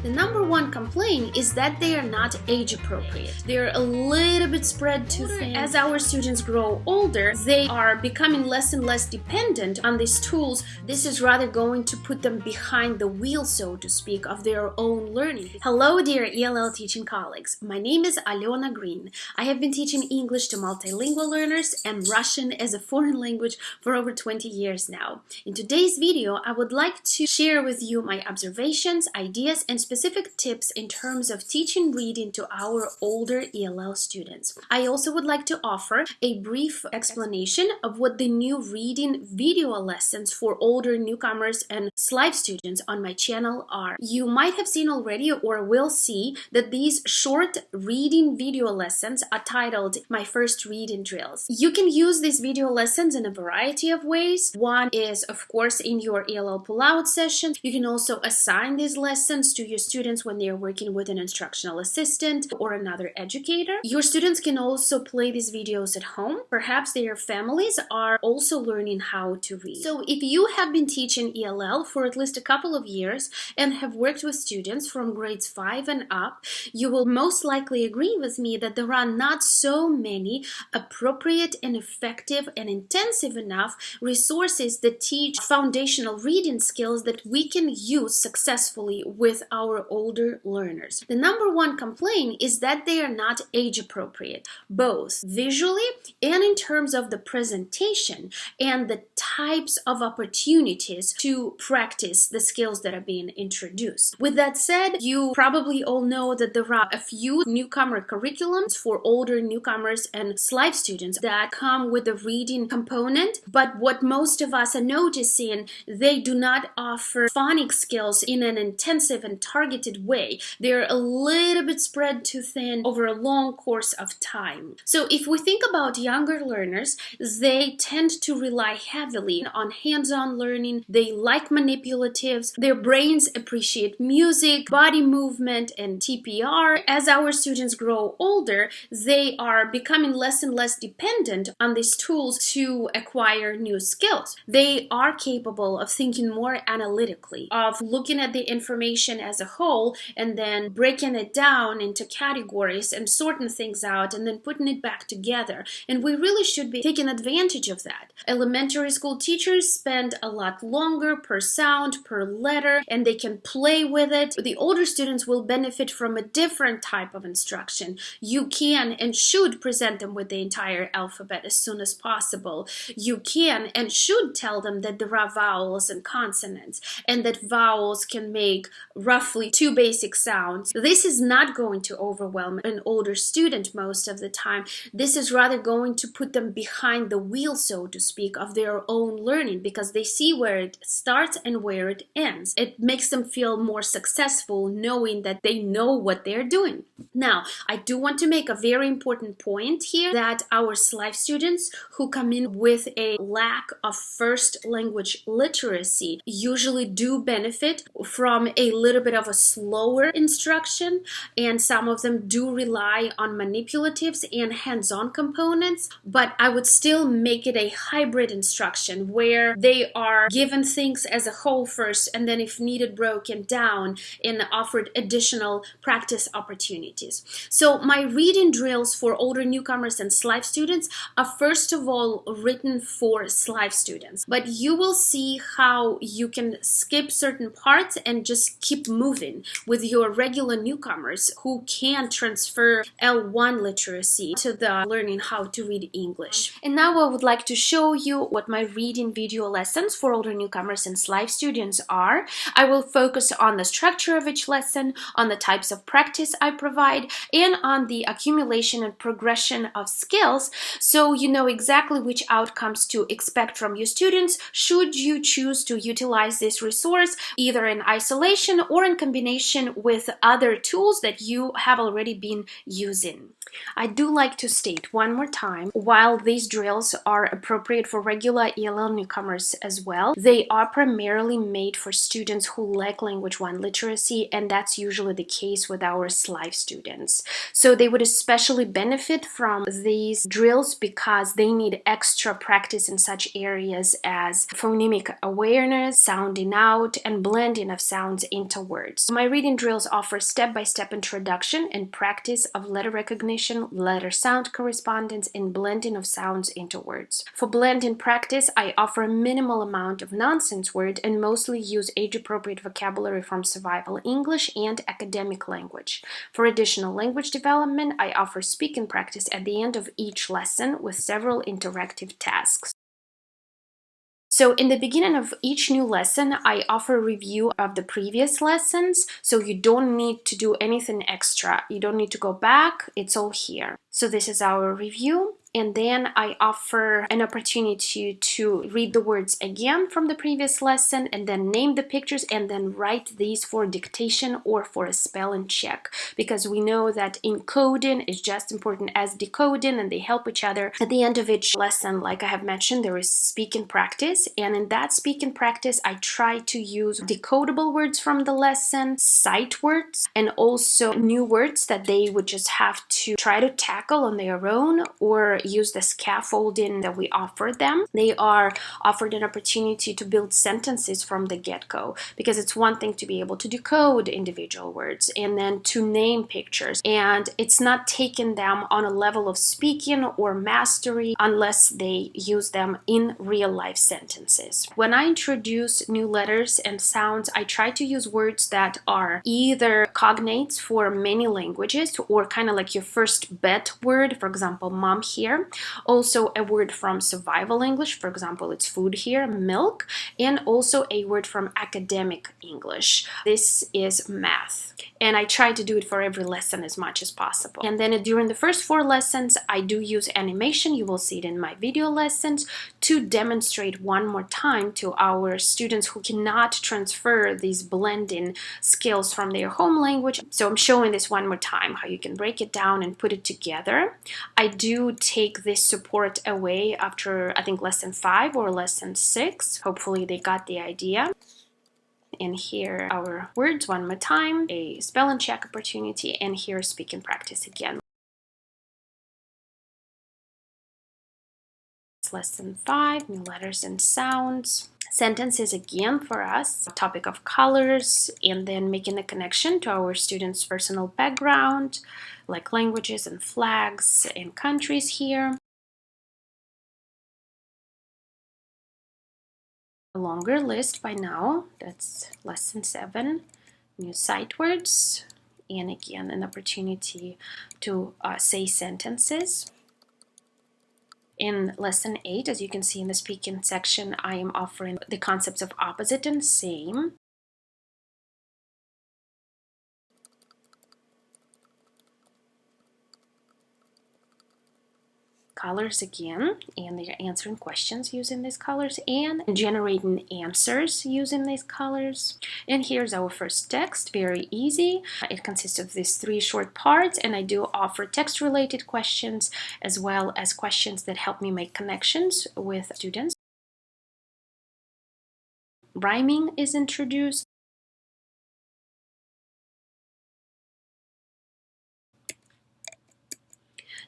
The number one complaint is that they are not age appropriate. They're a little bit spread too thin. As our students grow older, they are becoming less and less dependent on these tools. This is rather going to put them behind the wheel, so to speak, of their own learning. Hello, dear ELL teaching colleagues. My name is Alena Green. I have been teaching English to multilingual learners and Russian as a foreign language for over 20 years now. In today's video, I would like to share with you my observations, ideas, and specific tips in terms of teaching reading to our older ELL students. I also would like to offer a brief explanation of what the new reading video lessons for older newcomers and SLIFE students on my channel are. You might have seen already or will see that these short reading video lessons are titled My First Reading Drills. You can use these video lessons in a variety of ways. One is, of course, in your ELL pull-out sessions. You can also assign these lessons to your students when they are working with an instructional assistant or another educator. Your students can also play these videos at home. Perhaps their families are also learning how to read. So if you have been teaching ELL for at least a couple of years and have worked with students from grades 5 and up, you will most likely agree with me that there are not so many appropriate and effective and intensive enough resources that teach foundational reading skills that we can use successfully with our older learners. The number one complaint is that they are not age appropriate, both visually and in terms of the presentation and the types of opportunities to practice the skills that are being introduced. With that said, you probably all know that there are a few newcomer curriculums for older newcomers and SLIFE students that come with a reading component, but what most of us are noticing, they do not offer phonics skills in an intensive and targeted way. They're a little bit spread too thin over a long course of time. So if we think about younger learners, they tend to rely heavily on hands-on learning. They like manipulatives. Their brains appreciate music, body movement, and TPR. As our students grow older, they are becoming less and less dependent on these tools to acquire new skills. They are capable of thinking more analytically, of looking at the information as a whole and then breaking it down into categories and sorting things out and then putting it back together. And we really should be taking advantage of that. Elementary school teachers spend a lot longer per sound, per letter, and they can play with it. The older students will benefit from a different type of instruction. You can and should present them with the entire alphabet as soon as possible. You can and should tell them that there are vowels and consonants and that vowels can make roughly 2 basic sounds. This is not going to overwhelm an older student most of the time. This is rather going to put them behind the wheel, so to speak, of their own learning because they see where it starts and where it ends. It makes them feel more successful knowing that they know what they're doing. Now, I do want to make a very important point here that our SLIFE students who come in with a lack of first language literacy usually do benefit from a little bit of a slower instruction, and some of them do rely on manipulatives and hands-on components, but I would still make it a hybrid instruction where they are given things as a whole first and then if needed broken down and offered additional practice opportunities. So my reading drills for older newcomers and SLIFE students are first of all written for SLIFE students, but you will see how you can skip certain parts and just keep moving with your regular newcomers who can transfer L1 literacy to the learning how to read English. And now I would like to show you what my reading video lessons for older newcomers and SLIFE students are. I will focus on the structure of each lesson, on the types of practice I provide, and on the accumulation and progression of skills so you know exactly which outcomes to expect from your students should you choose to utilize this resource either in isolation or in combination with other tools that you have already been using. I do like to state one more time, while these drills are appropriate for regular ELL newcomers as well, they are primarily made for students who lack language 1 literacy, and that's usually the case with our SLIFE students. So they would especially benefit from these drills because they need extra practice in such areas as phonemic awareness, sounding out, and blending of sounds into words. My reading drills offer step-by-step introduction and practice of letter recognition, letter sound correspondence, and blending of sounds into words. For blending practice, I offer a minimal amount of nonsense words and mostly use age-appropriate vocabulary from survival English and academic language. For additional language development, I offer speaking practice at the end of each lesson with several interactive tasks. So in the beginning of each new lesson, I offer a review of the previous lessons, so you don't need to do anything extra. You don't need to go back, it's all here. So this is our review. And then I offer an opportunity to read the words again from the previous lesson and then name the pictures and then write these for dictation or for a spelling check, because we know that encoding is just important as decoding and they help each other. At the end of each lesson, like I have mentioned, there is speaking practice, and in that speaking practice I try to use decodable words from the lesson, sight words, and also new words that they would just have to try to tackle on their own or use the scaffolding that we offer them. They are offered an opportunity to build sentences from the get-go, because it's one thing to be able to decode individual words and then to name pictures, and it's not taking them on a level of speaking or mastery unless they use them in real-life sentences. When I introduce new letters and sounds, I try to use words that are either cognates for many languages or kind of like your first bet word, for example, mom here. Also a word from survival English, for example, it's food here, milk, and also a word from academic English. This is math. And I try to do it for every lesson as much as possible. And then during the first 4 lessons, I do use animation, you will see it in my video lessons, to demonstrate one more time to our students who cannot transfer these blending skills from their home language. So I'm showing this one more time, how you can break it down and put it together. I do take this support away after, I think, lesson 5 or lesson 6. Hopefully they got the idea. And here are our words one more time, a spell and check opportunity, and here speaking practice again. Lesson 5, new letters and sounds. Sentences again for us, topic of colors, and then making a connection to our students' personal background, like languages and flags and countries here. A longer list by now, that's lesson 7, new sight words, and again an opportunity to say sentences. In lesson 8, as you can see in the speaking section, I am offering the concepts of opposite and same. Colors again, and they're answering questions using these colors and generating answers using these colors. And here's our first text, very easy. It consists of these 3 short parts, and I do offer text-related questions as well as questions that help me make connections with students. Rhyming is introduced.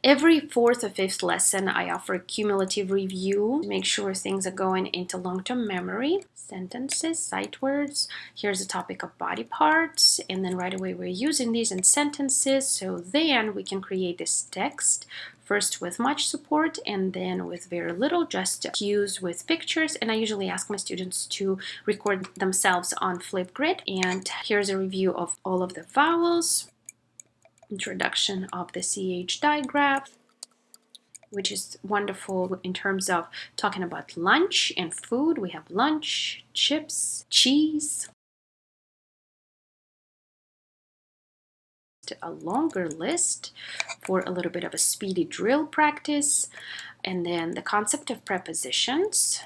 Every 4th or 5th lesson, I offer a cumulative review to make sure things are going into long-term memory. Sentences, sight words. Here's the topic of body parts, and then right away we're using these in sentences, so then we can create this text, first with much support and then with very little, just cues with pictures. And I usually ask my students to record themselves on Flipgrid. And here's a review of all of the vowels. Introduction of the CH digraph, which is wonderful in terms of talking about lunch and food. We have lunch, chips, cheese. A longer list for a little bit of a speedy drill practice, and then the concept of prepositions,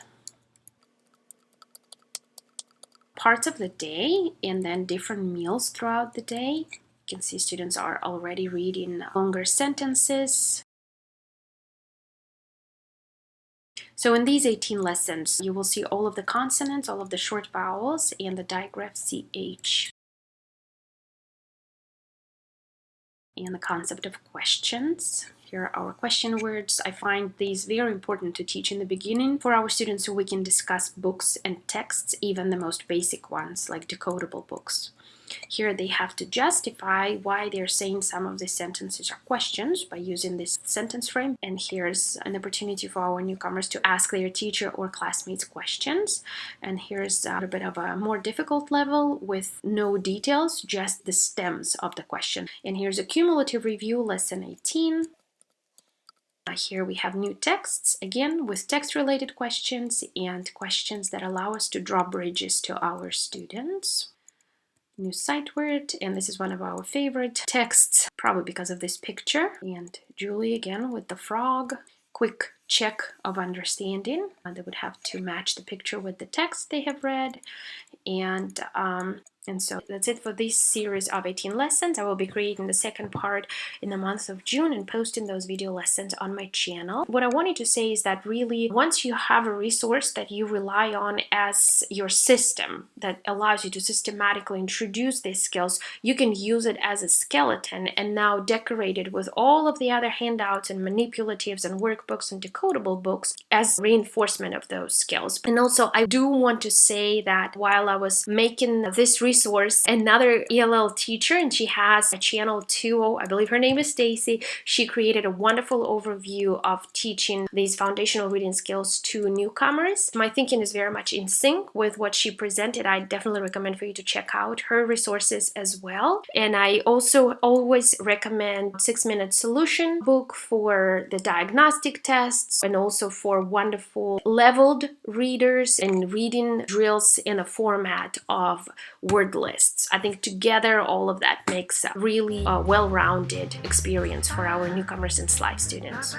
parts of the day, and then different meals throughout the day. You can see students are already reading longer sentences. So in these 18 lessons, you will see all of the consonants, all of the short vowels, and the digraph CH. And the concept of questions. Here are our question words. I find these very important to teach in the beginning for our students so we can discuss books and texts, even the most basic ones like decodable books. Here they have to justify why they're saying some of the sentences are questions by using this sentence frame. And here's an opportunity for our newcomers to ask their teacher or classmates questions. And here's a little bit of a more difficult level with no details, just the stems of the question. And here's a cumulative review, lesson 18. Here we have new texts, again with text-related questions and questions that allow us to draw bridges to our students. New sight word, and this is one of our favorite texts, probably because of this picture. And Julie again with the frog. Quick check of understanding. They would have to match the picture with the text they have read. And so that's it for this series of 18 lessons. I will be creating the second part in the month of June and posting those video lessons on my channel. What I wanted to say is that really, once you have a resource that you rely on as your system that allows you to systematically introduce these skills, you can use it as a skeleton and now decorate it with all of the other handouts and manipulatives and workbooks and decodable books as reinforcement of those skills. And also, I do want to say that while I was making this resource, another ELL teacher, and she has a channel too, I believe her name is Stacy, she created a wonderful overview of teaching these foundational reading skills to newcomers. My thinking is very much in sync with what she presented. I definitely recommend for you to check out her resources as well. And I also always recommend 6-Minute Solution book for the diagnostic tests and also for wonderful leveled readers and reading drills in a format of word lists. I think together all of that makes a really well-rounded experience for our newcomers and SLIFE students.